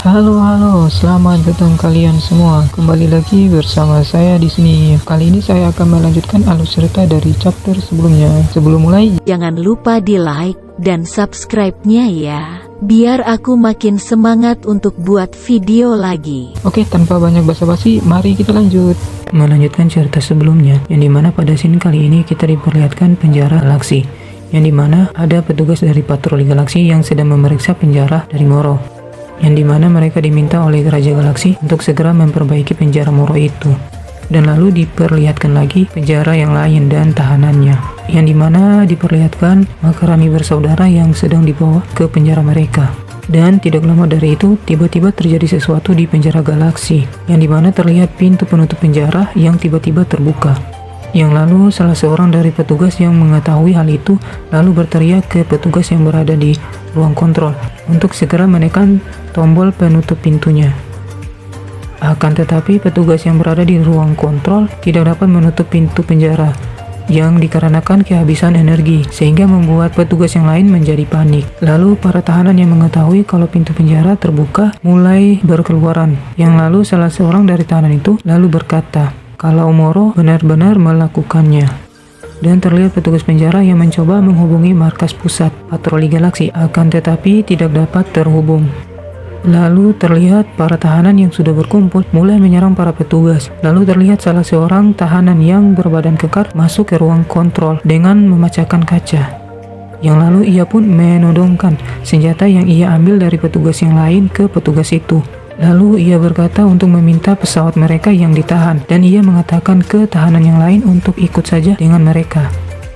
Halo, selamat datang kalian semua. Kembali lagi bersama saya di sini. Kali ini saya akan melanjutkan alur cerita dari chapter sebelumnya. Sebelum mulai, Jangan lupa di like dan subscribe-nya ya, biar aku makin semangat untuk buat video lagi. oke, tanpa banyak basa-basi, mari kita lanjut. Melanjutkan cerita sebelumnya, yang dimana pada scene kali ini kita diperlihatkan penjara galaksi, yang dimana ada petugas dari patroli galaksi yang sedang memeriksa penjara dari Moro, yang dimana mereka diminta oleh Raja Galaksi untuk segera memperbaiki penjara Moro itu. Dan lalu diperlihatkan lagi penjara yang lain dan tahanannya, yang dimana diperlihatkan Makarani bersaudara yang sedang dibawa ke penjara mereka. Dan tidak lama dari itu, tiba-tiba terjadi sesuatu di penjara Galaksi, yang dimana terlihat pintu penutup penjara yang tiba-tiba terbuka. Yang lalu salah seorang dari petugas yang mengetahui hal itu lalu berteriak ke petugas yang berada di ruang kontrol untuk segera menekan tombol penutup pintunya. Akan tetapi petugas yang berada di ruang kontrol tidak dapat menutup pintu penjara yang dikarenakan kehabisan energi, sehingga membuat petugas yang lain menjadi panik. Lalu para tahanan yang mengetahui kalau pintu penjara terbuka mulai berkeluaran. Yang lalu salah seorang dari tahanan itu lalu berkata kalau Moro benar-benar melakukannya. Dan terlihat petugas penjara yang mencoba menghubungi markas pusat patroli galaksi, akan tetapi tidak dapat terhubung. Lalu terlihat para tahanan yang sudah berkumpul mulai menyerang para petugas. Lalu terlihat salah seorang tahanan yang berbadan kekar masuk ke ruang kontrol dengan memecahkan kaca. Yang lalu ia pun menodongkan senjata yang ia ambil dari petugas yang lain ke petugas itu. Lalu ia berkata untuk meminta pesawat mereka yang ditahan, dan ia mengatakan ke tahanan yang lain untuk ikut saja dengan mereka.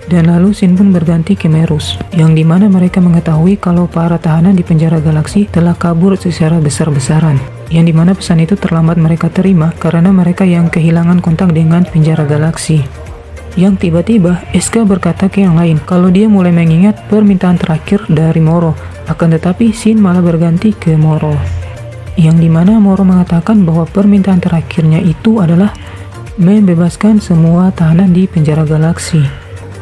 Dan lalu scene pun berganti ke Merus, yang dimana mereka mengetahui kalau para tahanan di penjara galaksi telah kabur secara besar-besaran, yang dimana pesan itu terlambat mereka terima karena mereka yang kehilangan kontak dengan penjara galaksi. Yang tiba-tiba SK berkata ke yang lain kalau dia mulai mengingat permintaan terakhir dari Moro, akan tetapi scene malah berganti ke Moro, yang dimana Moro mengatakan bahwa permintaan terakhirnya itu adalah membebaskan semua tahanan di penjara galaksi.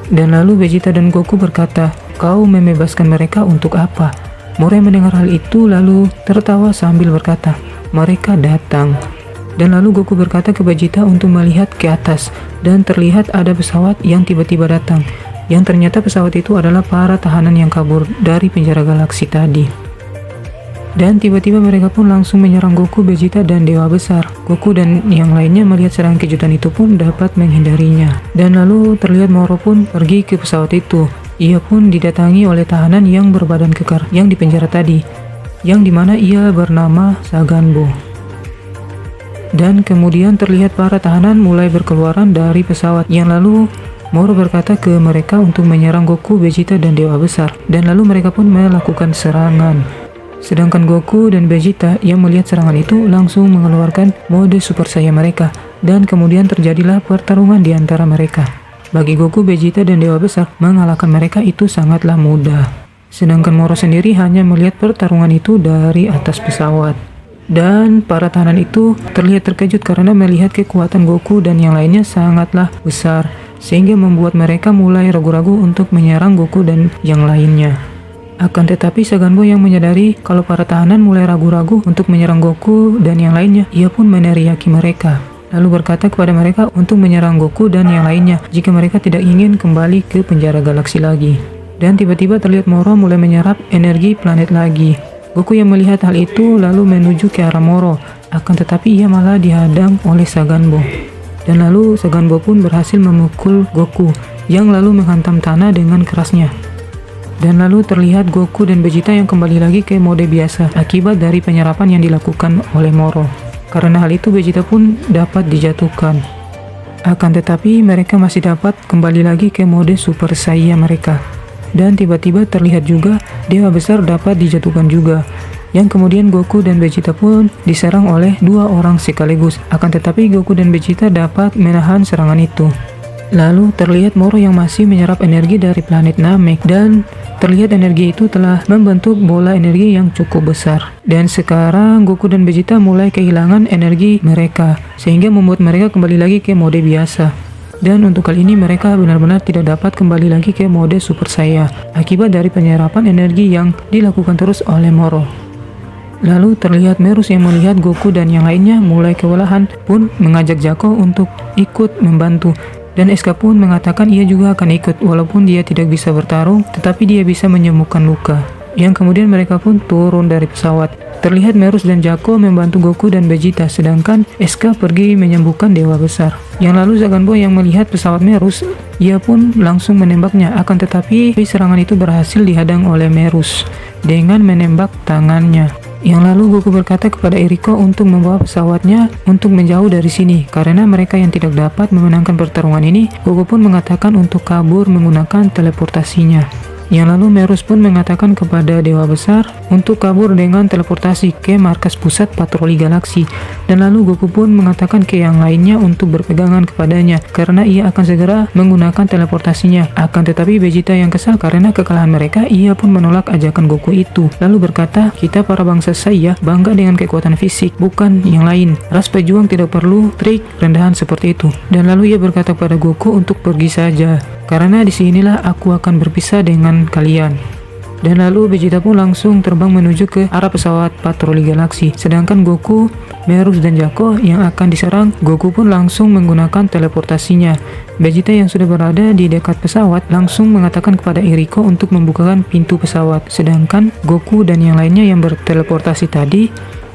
Dan lalu Vegeta dan Goku berkata, kau membebaskan mereka untuk apa? Moro yang mendengar hal itu lalu tertawa sambil berkata, mereka datang. Dan lalu Goku berkata ke Vegeta untuk melihat ke atas, dan terlihat ada pesawat yang tiba-tiba datang, yang ternyata pesawat itu adalah para tahanan yang kabur dari penjara galaksi tadi. Dan tiba-tiba mereka pun langsung menyerang Goku, Vegeta, dan Dewa Besar. Goku dan yang lainnya melihat serangan kejutan itu pun dapat menghindarinya. Dan lalu terlihat Moro pun pergi ke pesawat itu. Ia pun didatangi oleh tahanan yang berbadan kekar yang dipenjara tadi, yang dimana ia bernama Saganbo. Dan kemudian terlihat para tahanan mulai berkeluaran dari pesawat, yang lalu Moro berkata ke mereka untuk menyerang Goku, Vegeta, dan Dewa Besar. Dan lalu mereka pun melakukan serangan. Sedangkan Goku dan Vegeta yang melihat serangan itu langsung mengeluarkan mode Super Saiyan mereka, dan kemudian terjadilah pertarungan di antara mereka. Bagi Goku, Vegeta, dan Dewa Besar, mengalahkan mereka itu sangatlah mudah. Sedangkan Moro sendiri hanya melihat pertarungan itu dari atas pesawat. Dan para tahanan itu terlihat terkejut karena melihat kekuatan Goku dan yang lainnya sangatlah besar, sehingga membuat mereka mulai ragu-ragu untuk menyerang Goku dan yang lainnya. Akan tetapi Saganbo yang menyadari kalau para tahanan mulai ragu-ragu untuk menyerang Goku dan yang lainnya, ia pun meneriaki mereka, lalu berkata kepada mereka untuk menyerang Goku dan yang lainnya jika mereka tidak ingin kembali ke penjara galaksi lagi. Dan tiba-tiba terlihat Moro mulai menyerap energi planet lagi. Goku yang melihat hal itu lalu menuju ke arah Moro, akan tetapi ia malah dihadang oleh Saganbo. Dan lalu Saganbo pun berhasil memukul Goku, yang lalu menghantam tanah dengan kerasnya. Dan lalu terlihat Goku dan Vegeta yang kembali lagi ke mode biasa akibat dari penyerapan yang dilakukan oleh Moro. Karena hal itu Vegeta pun dapat dijatuhkan. Akan tetapi mereka masih dapat kembali lagi ke mode Super Saiyan mereka. Dan tiba-tiba terlihat juga Dewa Besar dapat dijatuhkan juga. Yang kemudian Goku dan Vegeta pun diserang oleh dua orang sekaligus. Akan tetapi Goku dan Vegeta dapat menahan serangan itu. Lalu terlihat Moro yang masih menyerap energi dari planet Namek, dan terlihat energi itu telah membentuk bola energi yang cukup besar. Dan sekarang Goku dan Vegeta mulai kehilangan energi mereka, sehingga membuat mereka kembali lagi ke mode biasa. Dan untuk kali ini mereka benar-benar tidak dapat kembali lagi ke mode Super Saiyan akibat dari penyerapan energi yang dilakukan terus oleh Moro. Lalu terlihat Merus yang melihat Goku dan yang lainnya mulai kewalahan pun mengajak Jako untuk ikut membantu. Dan SK pun mengatakan ia juga akan ikut walaupun dia tidak bisa bertarung, tetapi dia bisa menyembuhkan luka. Yang kemudian mereka pun turun dari pesawat. Terlihat Merus dan Jako membantu Goku dan Vegeta, sedangkan SK pergi menyembuhkan Dewa Besar. Yang lalu Zagan Boy yang melihat pesawat Merus, ia pun langsung menembaknya, akan tetapi serangan itu berhasil dihadang oleh Merus dengan menembak tangannya. Yang lalu Goku berkata kepada Eriko untuk membawa pesawatnya untuk menjauh dari sini. Karena mereka yang tidak dapat memenangkan pertarungan ini, Goku pun mengatakan untuk kabur menggunakan teleportasinya. Yang lalu Merus pun mengatakan kepada Dewa Besar untuk kabur dengan teleportasi ke markas pusat patroli galaksi. Dan lalu Goku pun mengatakan ke yang lainnya untuk berpegangan kepadanya karena ia akan segera menggunakan teleportasinya. Akan tetapi Vegeta yang kesal karena kekalahan mereka, ia pun menolak ajakan Goku itu. Lalu berkata, kita para bangsa saya bangga dengan kekuatan fisik, bukan yang lain. Ras pejuang tidak perlu trik rendahan seperti itu. Dan lalu ia berkata kepada Goku untuk pergi saja, karena disinilah aku akan berpisah dengan kalian. Dan lalu Vegeta pun langsung terbang menuju ke arah pesawat patroli galaksi. Sedangkan Goku, Merus dan Jako yang akan diserang, Goku pun langsung menggunakan teleportasinya. Vegeta yang sudah berada di dekat pesawat langsung mengatakan kepada Eriko untuk membukakan pintu pesawat. Sedangkan Goku dan yang lainnya yang berteleportasi tadi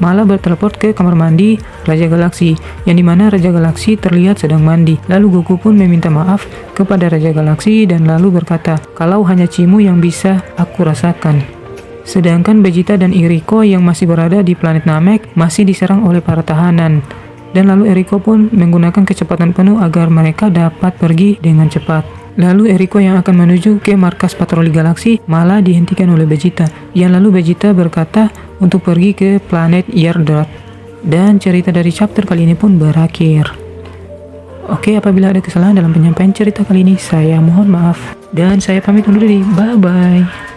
malah berteleport ke kamar mandi Raja Galaksi, yang dimana Raja Galaksi terlihat sedang mandi. Lalu Goku pun meminta maaf kepada Raja Galaksi dan lalu berkata, kalau hanya Cimu yang bisa aku rasakan. Sedangkan Vegeta dan Eriko yang masih berada di planet Namek masih diserang oleh para tahanan. Dan lalu Eriko pun menggunakan kecepatan penuh agar mereka dapat pergi dengan cepat. Lalu Eriko yang akan menuju ke markas patroli galaksi malah dihentikan oleh Vegeta. Yang lalu Vegeta berkata untuk pergi ke planet Yardrat. Dan cerita dari chapter kali ini pun berakhir. Oke, apabila ada kesalahan dalam penyampaian cerita kali ini, saya mohon maaf. Dan saya pamit undur diri. Bye-bye.